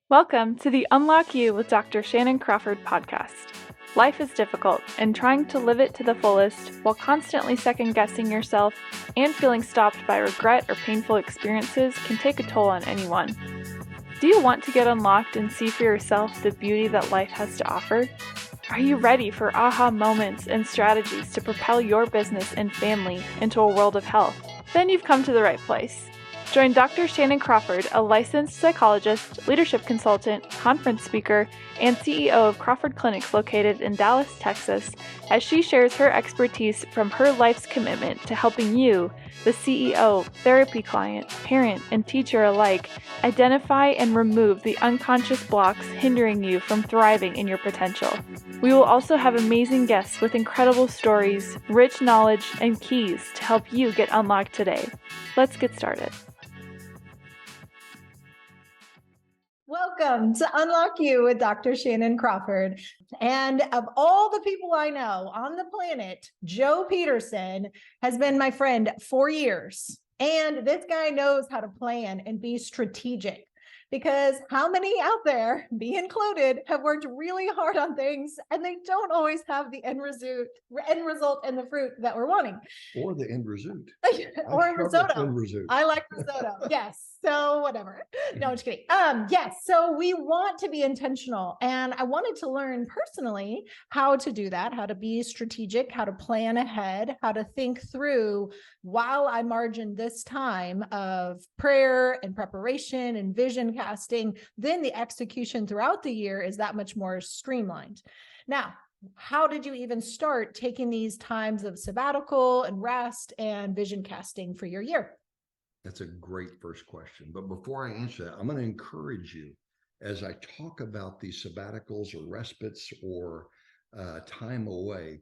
Welcome to the Unlock You with Dr. Shannan Crawford podcast. Life is difficult, and trying to live it to the fullest while constantly second-guessing yourself and feeling stopped by regret or painful experiences can take a toll on anyone. Do you want to get unlocked and see for yourself the beauty that life has to offer? Are you ready for aha moments and strategies to propel your business and family into a world of health? Then you've come to the right place. Join Dr. Shannan Crawford, a licensed psychologist, leadership consultant, conference speaker, and CEO of Crawford Clinics located in Dallas, Texas, as she shares her expertise from her life's commitment to helping you, the CEO, therapy client, parent, and teacher alike, identify and remove the unconscious blocks hindering you from thriving in your potential. We will also have amazing guests with incredible stories, rich knowledge, and keys to help you get unlocked today. Let's get started. Welcome to Unlock You with Dr. Shannan Crawford. And of all the people I know on the planet, Joe Petersen has been my friend for years. And this guy knows how to plan and be strategic. Because how many out there, me included, have worked really hard on things and they don't always have the end result and the fruit that we're wanting. Or the end result. Or risotto. I like risotto. Yes. So whatever. No, I'm just kidding. Yes. So we want to be intentional. And I wanted to learn personally how to do that, how to be strategic, how to plan ahead, how to think through while I margin this time of prayer and preparation and vision casting, then the execution throughout the year is that much more streamlined. Now, how did you even start taking these times of sabbatical and rest and vision casting for your year? That's a great first question. But before I answer that, I'm going to encourage you as I talk about these sabbaticals or respites or time away.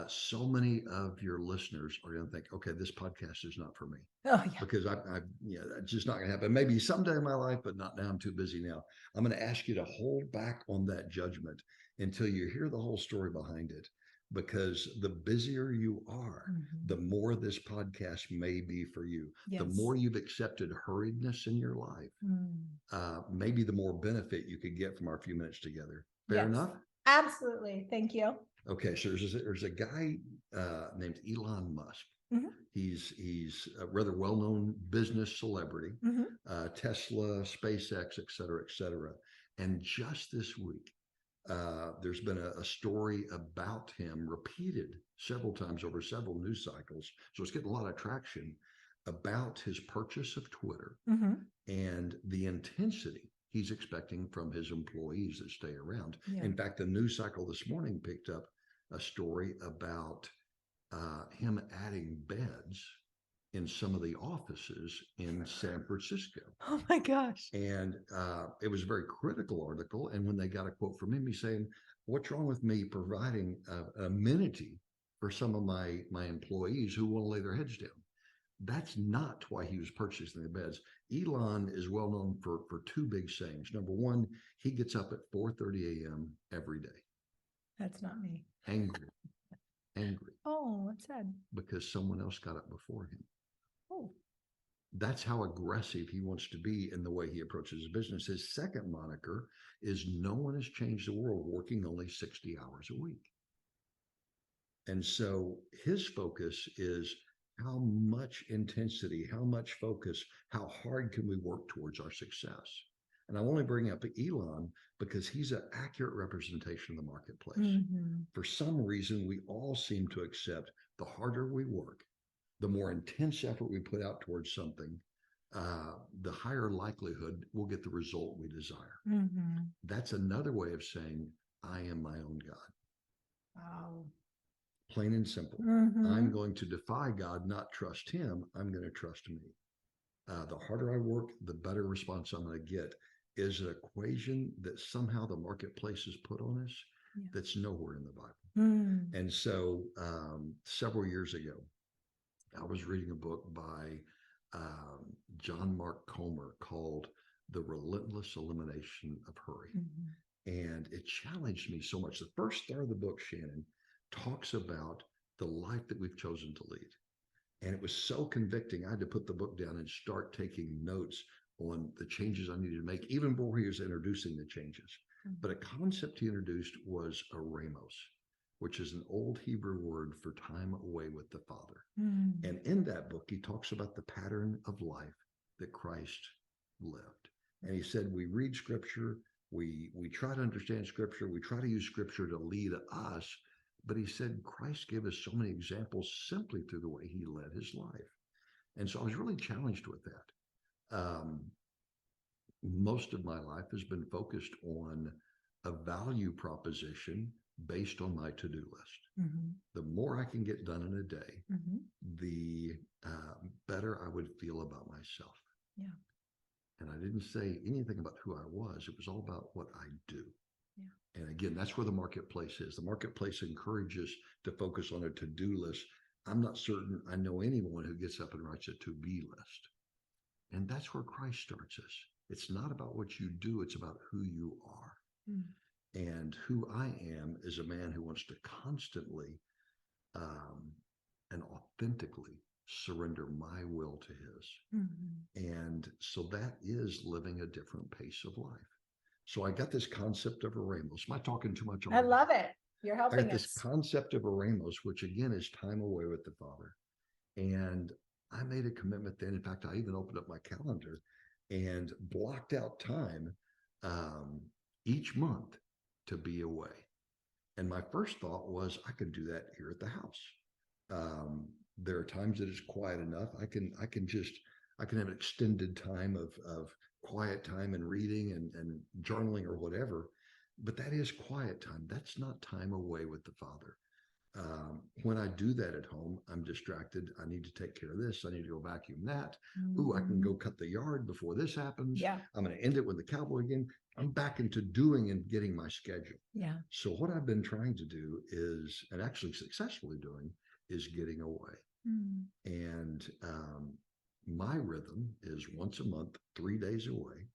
So many of your listeners are going to think, okay, this podcast is not for me. Oh, yeah. Because it's just not going to happen. Maybe someday in my life, but not now. I'm too busy now. I'm going to ask you to hold back on that judgment until you hear the whole story behind it. Because the busier you are, the more this podcast may be for you. Yes. The more you've accepted hurriedness in your life, maybe the more benefit you could get from our few minutes together. Fair enough? Absolutely. Thank you. Okay, so there's a guy named Elon Musk. He's a rather well-known business celebrity, Tesla, SpaceX, et cetera. And just this week, there's been a story about him repeated several times over several news cycles. So it's getting a lot of traction about his purchase of Twitter and the intensity he's expecting from his employees that stay around. Yeah. In fact, the news cycle this morning picked up a story about him adding beds in some of the offices in San Francisco. Oh my gosh. And it was a very critical article. And when they got a quote from him, he's saying, what's wrong with me providing amenity for some of my employees who want to lay their heads down? That's not why he was purchasing the beds. Elon is well known for two big sayings. Number one, he gets up at 4:30 a.m. every day. That's not me. Angry. Oh, that's sad. Because someone else got up before him. Oh. That's how aggressive he wants to be in the way he approaches his business. His second moniker is no one has changed the world working only 60 hours a week. And so his focus is how much intensity, how much focus, how hard can we work towards our success? And I only bring up Elon because he's an accurate representation of the marketplace. For some reason, we all seem to accept the harder we work, the more intense effort we put out towards something, the higher likelihood we'll get the result we desire. That's another way of saying, I am my own God. Wow. Plain and simple. I'm going to defy God, not trust him. I'm going to trust me. The harder I work, the better response I'm going to get is an equation that somehow the marketplace has put on us that's nowhere in the Bible. And so several years ago, I was reading a book by John Mark Comer called The Relentless Elimination of Hurry. And it challenged me so much. The first third of the book, Shannan, talks about the life that we've chosen to lead. And it was so convicting. I had to put the book down and start taking notes on the changes I needed to make, even before he was introducing the changes. But a concept he introduced was aramos, which is an old Hebrew word for time away with the Father. And in that book, he talks about the pattern of life that Christ lived. And he said, we read scripture, we try to understand scripture, we try to use scripture to lead us. But he said, Christ gave us so many examples simply through the way he led his life. And so I was really challenged with that. Most of my life has been focused on a value proposition based on my to-do list. The more I can get done in a day, the better I would feel about myself. Yeah. And I didn't say anything about who I was. It was all about what I do. Yeah. And again, that's where the marketplace is. The marketplace encourages to focus on a to-do list. I'm not certain I know anyone who gets up and writes a to-be list. And that's where Christ starts us. It's not about what you do, it's about who you are. And who I am is a man who wants to constantly and authentically surrender my will to his. And so that is living a different pace of life. So I got this concept of aramos. Am I talking too much? I love it. You're helping I got us. this concept of aramos, which again is time away with the Father. And I made a commitment then. In fact, I even opened up my calendar and blocked out time each month to be away. And my first thought was I could do that here at the house. There are times that it's quiet enough. I can have an extended time of quiet time and reading and journaling or whatever, but that is quiet time. That's not time away with the Father. When I do that at home, I'm distracted. I need to take care of this. I need to go vacuum that. Ooh, I can go cut the yard before this happens. Yeah. I'm going to end it with the cowboy again. I'm back into doing and getting my schedule. Yeah. So what I've been trying to do is, and actually successfully doing, is getting away. And my rhythm is once a month, 3 days away.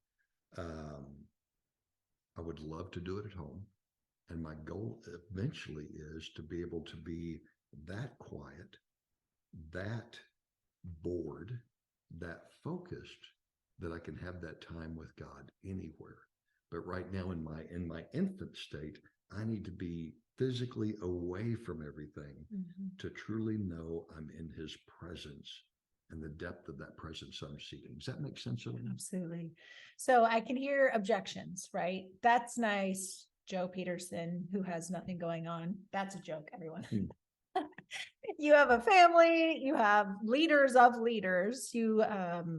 I would love to do it at home. And my goal eventually is to be able to be that quiet, that bored, that focused, that I can have that time with God anywhere. But right now in my infant state, I need to be physically away from everything to truly know I'm in his presence and the depth of that presence I'm seeking. Does that make sense? Absolutely. So I can hear objections, right? That's nice. Joe Petersen, who has nothing going on. That's a joke, everyone. You have a family, you have leaders of leaders, you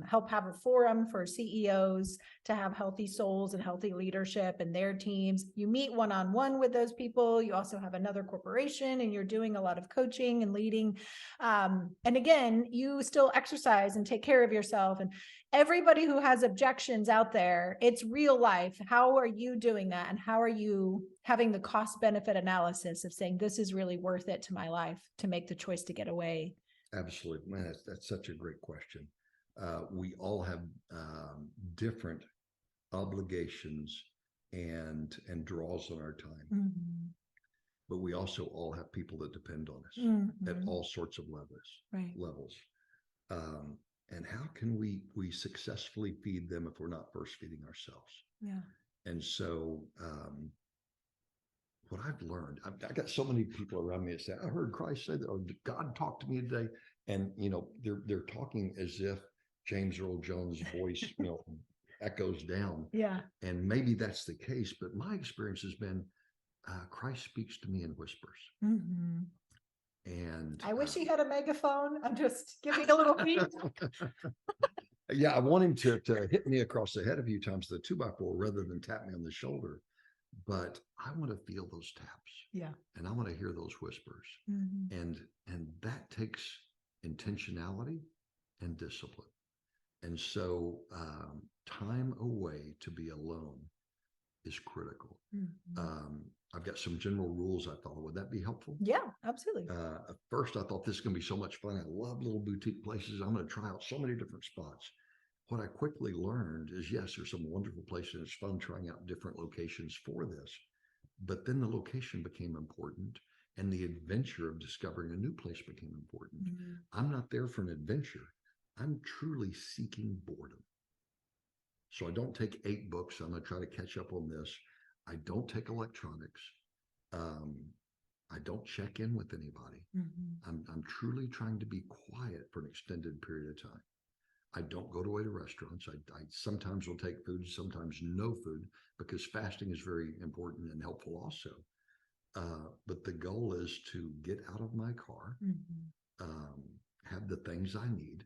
help have a forum for CEOs to have healthy souls and healthy leadership and their teams. You meet one-on-one with those people. You also have another corporation and you're doing a lot of coaching and leading. And again, you still exercise and take care of yourself. And everybody who has objections out there, it's real life. How are you doing that? And how are you having the cost benefit analysis of saying, this is really worth it to my life to make the choice to get away? Absolutely. Man, that's such a great question. We all have different obligations and draws on our time. But we also all have people that depend on us at all sorts of levels. And how can we successfully feed them if we're not first feeding ourselves? Yeah. And so what I've learned, I got so many people around me that say, I heard Christ say that, or God talked to me today. And, they're talking as if James Earl Jones' voice, echoes down. Yeah. And maybe that's the case, but my experience has been Christ speaks to me in whispers. And I wish he had a megaphone. I'm just giving a little beat. Yeah, I want him to hit me across the head a few times with a 2x4 rather than tap me on the shoulder. But I want to feel those taps. Yeah. And I want to hear those whispers. And that takes intentionality and discipline. And so time away to be alone is critical. I've got some general rules I follow. Would that be helpful? Yeah, absolutely. At first, I thought this is going to be so much fun. I love little boutique places. I'm going to try out so many different spots. What I quickly learned is, yes, there's some wonderful places. It's fun trying out different locations for this. But then the location became important, and the adventure of discovering a new place became important. I'm not there for an adventure. I'm truly seeking boredom. So I don't take 8 books. I'm going to try to catch up on this. I don't take electronics. I don't check in with anybody. I'm truly trying to be quiet for an extended period of time. I don't go away to restaurants. I sometimes will take food, sometimes no food, because fasting is very important and helpful also. But the goal is to get out of my car, have the things I need,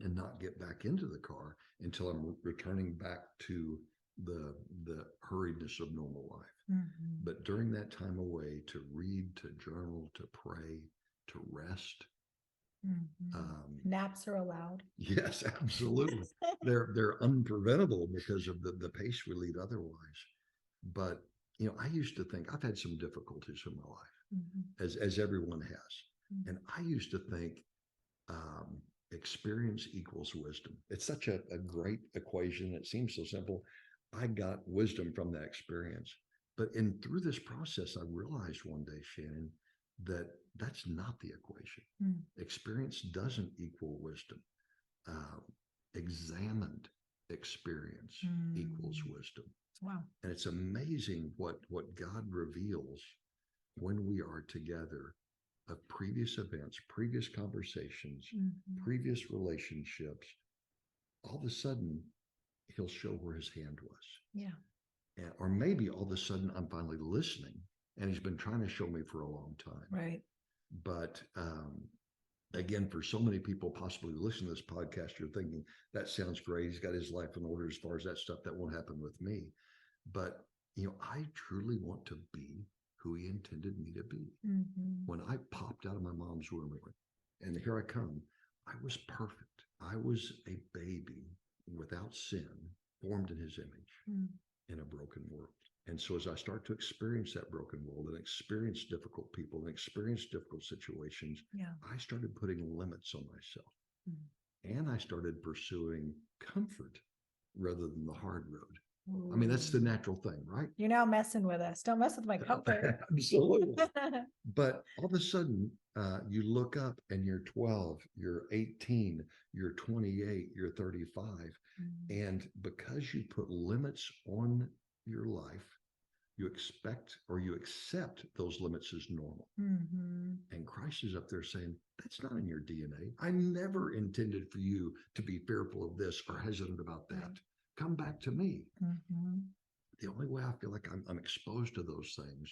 and not get back into the car until I'm returning back to the hurriedness of normal life. But during that time away, to read, to journal, to pray, to rest. Naps are allowed. Yes, absolutely. They're unpreventable because of the pace we lead otherwise. But I used to think, I've had some difficulties in my life, as everyone has. And I used to think experience equals wisdom. It's such a great equation. It seems so simple. I got wisdom from that experience. But through this process, I realized one day, Shannan, that that's not the equation. Experience doesn't equal wisdom. Examined experience equals wisdom. Wow. And it's amazing what God reveals when we are together of previous events, previous conversations, previous relationships. All of a sudden, he'll show where his hand was. Yeah. Or maybe all of a sudden I'm finally listening, and he's been trying to show me for a long time. Right. But again, for so many people possibly listening to this podcast, you're thinking, that sounds great. He's got his life in order as far as that stuff. That won't happen with me. But, I truly want to be who he intended me to be. When I popped out of my mom's womb, and here I come, I was perfect. I was a baby without sin, formed in his image in a broken world. And so as I start to experience that broken world and experience difficult people and experience difficult situations, I started putting limits on myself. And I started pursuing comfort rather than the hard road. I mean, that's the natural thing, right? You're now messing with us. Don't mess with my comfort. Absolutely. But all of a sudden, you look up and you're 12, you're 18, you're 28, you're 35. And because you put limits on your life, you expect or you accept those limits as normal. And Christ is up there saying, that's not in your DNA. I never intended for you to be fearful of this or hesitant about that. Right. Come back to me. The only way I feel like I'm exposed to those things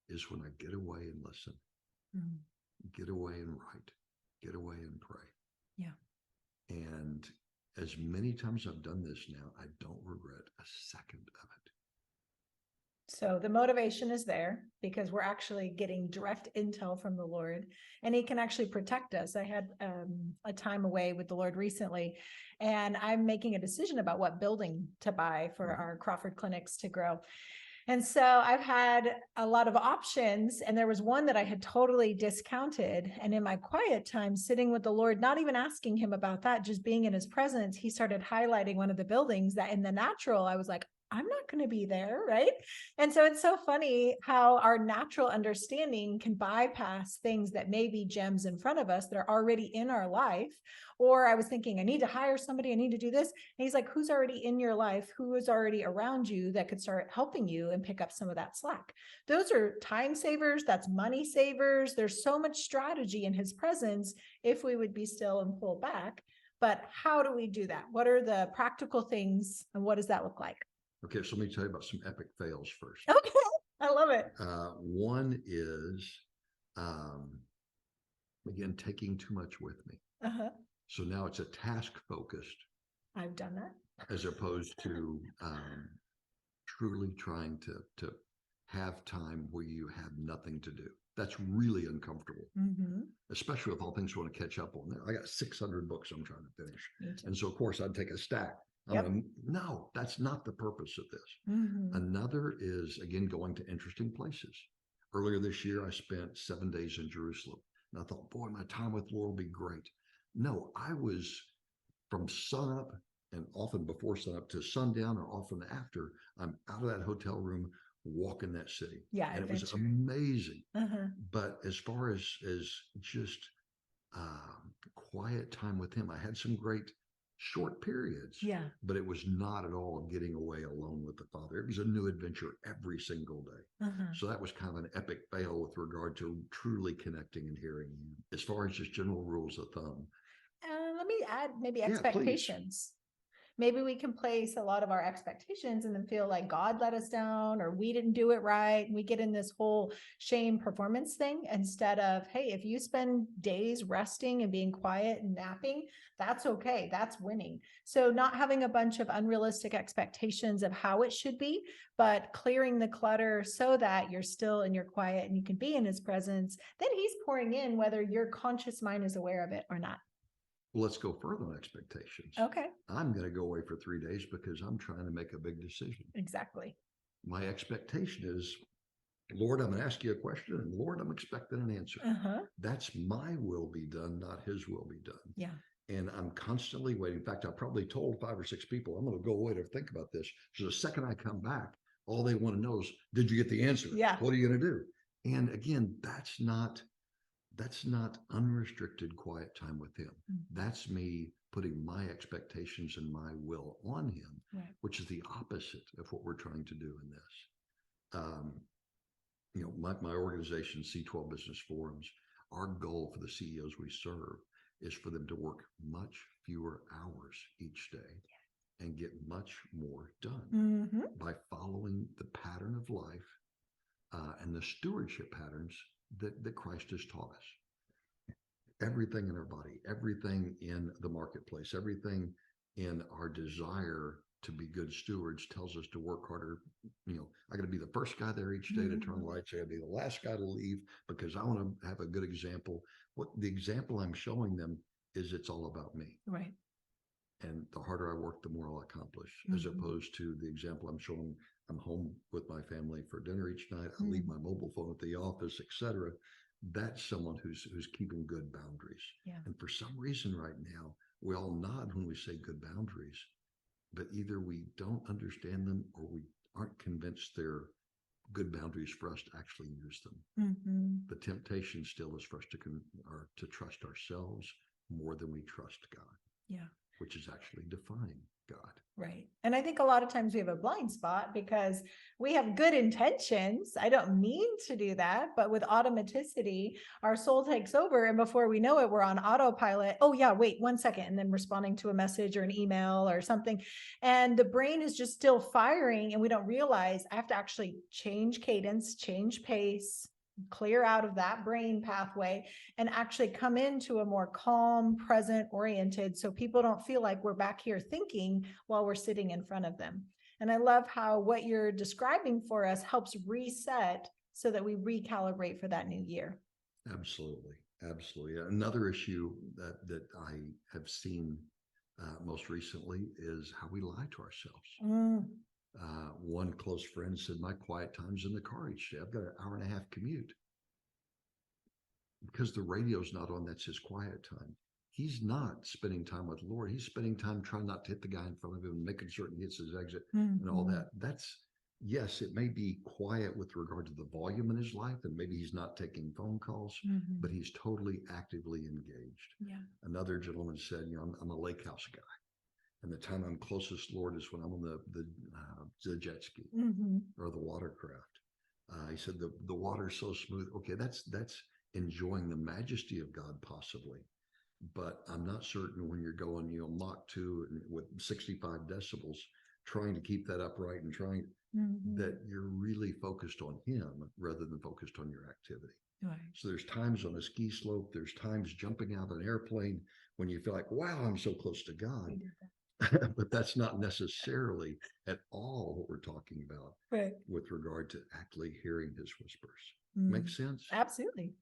is when I get away and listen, get away and write, get away and pray. Yeah. And as many times I've done this now, I don't regret a second of it. So the motivation is there because we're actually getting direct intel from the Lord, and he can actually protect us. I had a time away with the Lord recently, and I'm making a decision about what building to buy for our Crawford clinics to grow. And so I've had a lot of options, and there was one that I had totally discounted. And in my quiet time, sitting with the Lord, not even asking him about that, just being in his presence, he started highlighting one of the buildings that in the natural, I was like, I'm not going to be there, right? And so it's so funny how our natural understanding can bypass things that may be gems in front of us that are already in our life. Or I was thinking, I need to hire somebody, I need to do this. And he's like, who's already in your life? Who is already around you that could start helping you and pick up some of that slack? Those are time savers. That's money savers. There's so much strategy in his presence if we would be still and pull back. But how do we do that? What are the practical things, and what does that look like? Okay, so let me tell you about some epic fails first. Okay, I love it. One is, again, taking too much with me. So now it's a task focused. I've done that. As opposed to truly trying to have time where you have nothing to do. That's really uncomfortable, especially with all things you want to catch up on. I got 600 books I'm trying to finish. And so, of course, I'd take a stack. No, that's not the purpose of this. Another is, again, going to interesting places. Earlier this year, I spent 7 days in Jerusalem. And I thought, boy, my time with the Lord will be great. No, I was from sunup and often before sunup to sundown or often after. I'm out of that hotel room walking that city. Yeah, and it was amazing. But as far as just quiet time with him, I had some great short periods. Yeah. But it was not at all getting away alone with the Father. It was a new adventure every single day. So that was kind of an epic fail with regard to truly connecting and hearing Him. As far as just general rules of thumb. Let me add maybe Yeah, expectations. Maybe we can place a lot of our expectations and then feel like God let us down or we didn't do it right. And we get in this whole shame performance thing instead of, hey, if you spend days resting and being quiet and napping, that's okay. That's winning. So not having a bunch of unrealistic expectations of how it should be, but clearing the clutter so that you're still and you're quiet and you can be in His presence. Then He's pouring in whether your conscious mind is aware of it or not. Well, let's go further on expectations. Okay. I'm going to go away for 3 days because I'm trying to make a big decision. Exactly. My expectation is, Lord, I'm going to ask you a question, and Lord, I'm expecting an answer. That's my will be done, not His will be done. Yeah. And I'm constantly waiting. In fact, I probably told 5 or 6 people, I'm going to go away to think about this. So the second I come back, all they want to know is, did you get the answer? Yeah. What are you going to do? And again, that's not unrestricted quiet time with Him. That's me putting my expectations and my will on Him, right, which is the opposite of what we're trying to do in this. My organization, C12 Business Forums, our goal for the CEOs we serve is for them to work much fewer hours each day and get much more done by following the pattern of life and the stewardship patterns that Christ has taught us. Everything in our body, everything in the marketplace, everything in our desire to be good stewards tells us to work harder. I got to be the first guy there each day to turn the lights. I got to be the last guy to leave because I want to have a good example. What the example I'm showing them is it's all about me. Right. And the harder I work, the more I'll accomplish, as opposed to the example I'm showing. I'm home with my family for dinner each night. I leave my mobile phone at the office, etc. That's someone who's keeping good boundaries. Yeah. And for some reason right now, we all nod when we say good boundaries, but either we don't understand them or we aren't convinced they're good boundaries for us to actually use them. The temptation still is for us to trust ourselves more than we trust God. Yeah. Which is actually defying God. Right. And I think a lot of times we have a blind spot because we have good intentions. I don't mean to do that, but with automaticity, our soul takes over. And before we know it, we're on autopilot. Oh yeah, wait 1 second. And then responding to a message or an email or something. And the brain is just still firing. And we don't realize I have to actually change cadence, change pace, clear out of that brain pathway and actually come into a more calm, present oriented. So people don't feel like we're back here thinking while we're sitting in front of them. And I love how what you're describing for us helps reset so that we recalibrate for that new year. Absolutely. Absolutely. Another issue that I have seen most recently is how we lie to ourselves. One close friend said, my quiet time's in the car each day. I've got an hour and a half commute. Because the radio's not on, that's his quiet time. He's not spending time with the Lord. He's spending time trying not to hit the guy in front of him, making certain he hits his exit and all that. That's, yes, it may be quiet with regard to the volume in his life, and maybe he's not taking phone calls, but he's totally actively engaged. Yeah. Another gentleman said, I'm a lake house guy. And the time I'm closest, Lord, is when I'm on the jet ski or the watercraft. He said the water's so smooth. Okay, that's enjoying the majesty of God, possibly. But I'm not certain when you're going, Mach 2 with 65 decibels, trying to keep that upright and trying that you're really focused on Him rather than focused on your activity. Right. So there's times on a ski slope, there's times jumping out of an airplane when you feel like, wow, I'm so close to God. But that's not necessarily at all what we're talking about with regard to actually hearing His whispers. Makes sense? Absolutely.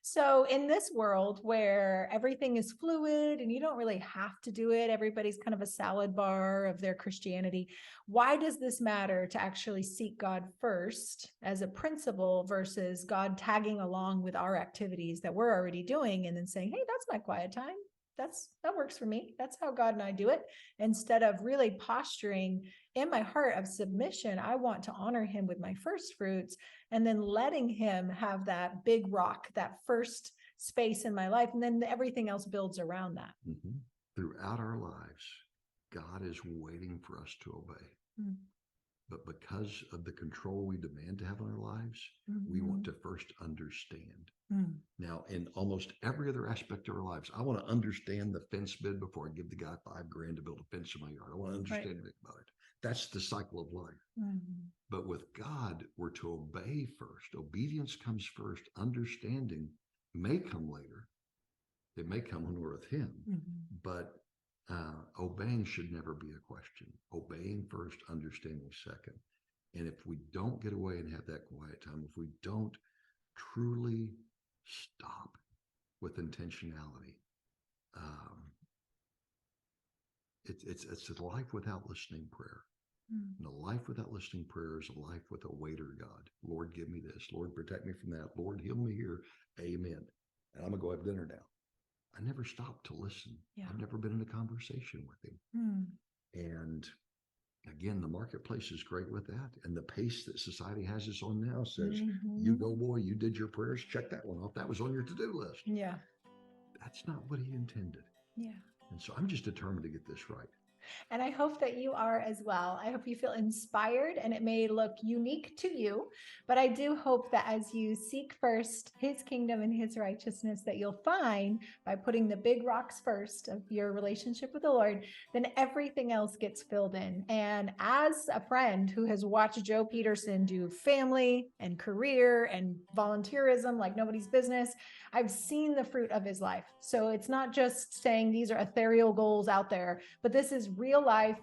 So in this world where everything is fluid and you don't really have to do it, everybody's kind of a salad bar of their Christianity. Why does this matter to actually seek God first as a principle versus God tagging along with our activities that we're already doing and then saying, hey, that's my quiet time. That works for me. That's how God and I do it. Instead of really posturing in my heart of submission, I want to honor Him with my first fruits and then letting Him have that big rock, that first space in my life. And then everything else builds around that. throughout our lives, God is waiting for us to obey. Mm. But because of the control we demand to have in our lives, we want to first understand. Now, in almost every other aspect of our lives, I want to understand the fence bid before I give the guy $5,000 to build a fence in my yard. I want to understand everything about it. That's the cycle of life. But with God, we're to obey first. Obedience comes first. Understanding may come later. It may come when we're with Him. But obeying should never be a question. Obeying first, understanding second. And if we don't get away and have that quiet time, if we don't truly stop with intentionality, it's a life without listening prayer. And a life without listening prayer is a life with a waiter God. Lord, give me this. Lord, protect me from that. Lord, heal me here. Amen. And I'm going to go have dinner now. I never stopped to listen. Yeah. I've never been in a conversation with Him. And again, the marketplace is great with that. And the pace that society has us on now says, you go, boy, you did your prayers. Check that one off. That was on your to-do list. Yeah. That's not what He intended. Yeah. And so I'm just determined to get this right. And I hope that you are as well. I hope you feel inspired, and it may look unique to you, but I do hope that as you seek first His kingdom and His righteousness, that you'll find by putting the big rocks first of your relationship with the Lord, then everything else gets filled in. And as a friend who has watched Joe Petersen do family and career and volunteerism like nobody's business, I've seen the fruit of his life. So it's not just saying these are ethereal goals out there, but this is real life.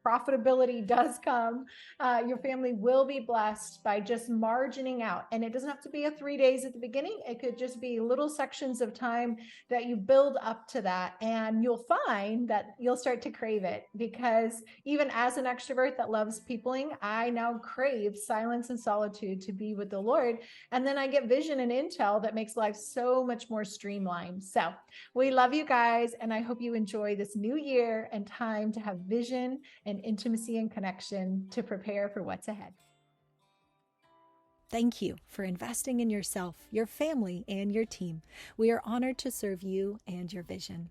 Profitability does come. Your family will be blessed by just margining out. And it doesn't have to be a 3 days at the beginning. It could just be little sections of time that you build up to that. And you'll find that you'll start to crave it, because even as an extrovert that loves peopling, I now crave silence and solitude to be with the Lord. And then I get vision and intel that makes life so much more streamlined. So we love you guys. And I hope you enjoy this new year and time to have vision and intimacy and connection to prepare for what's ahead. Thank you for investing in yourself, your family, and your team. We are honored to serve you and your vision.